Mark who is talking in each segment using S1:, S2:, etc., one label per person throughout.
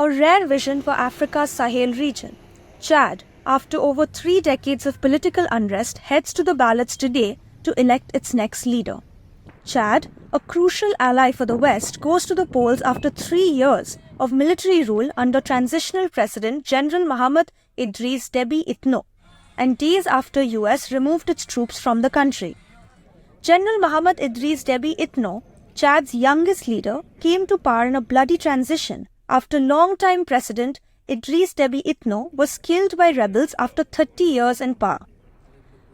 S1: a rare vision for Africa's Sahel region. Chad, after over 3 decades of political unrest, heads to the ballots today to elect its next leader. Chad, a crucial ally for the West, goes to the polls after 3 years of military rule under transitional President General Mohamed Idriss Déby Itno, and days after US removed its troops from the country. General Mohamed Idriss Déby Itno, Chad's youngest leader, came to power in a bloody transition after longtime President Idriss Déby Itno was killed by rebels after 30 years in power.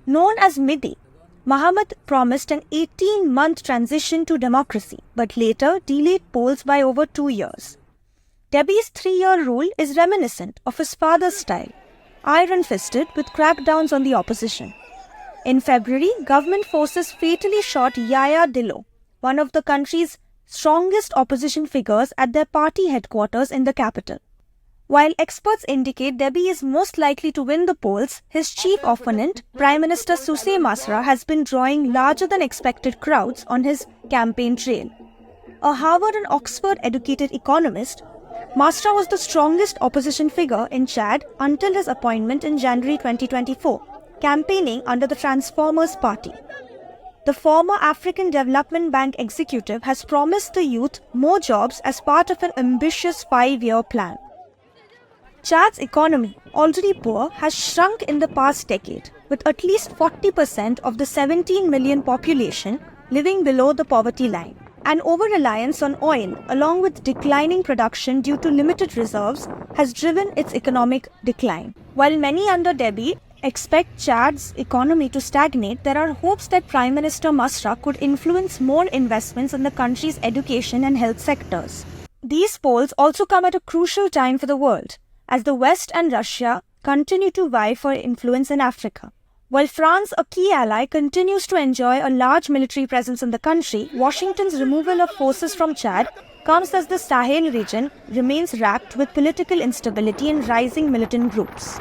S1: Known as Midi, Mohamed promised an 18-month transition to democracy, but later delayed polls by over 2 years. Déby's 3-year rule is reminiscent of his father's style, iron-fisted with crackdowns on the opposition. In February, government forces fatally shot Yaya Dillo, one of the country's strongest opposition figures, at their party headquarters in the capital. While experts indicate Déby is most likely to win the polls, his chief opponent, Prime Minister Sucé Masra, has been drawing larger-than-expected crowds on his campaign trail. A Harvard and Oxford-educated economist, Masra was the strongest opposition figure in Chad until his appointment in January 2024, campaigning under the Transformers Party. The former African Development Bank executive has promised the youth more jobs as part of an ambitious 5-year plan. Chad's economy, already poor, has shrunk in the past decade, with at least 40% of the 17 million population living below the poverty line. An over-reliance on oil, along with declining production due to limited reserves, has driven its economic decline. While many under Déby expect Chad's economy to stagnate, there are hopes that Prime Minister Masra could influence more investments in the country's education and health sectors. These polls also come at a crucial time for the world, as the West and Russia continue to vie for influence in Africa. While France, a key ally, continues to enjoy a large military presence in the country, Washington's removal of forces from Chad comes as the Sahel region remains racked with political instability and rising militant groups.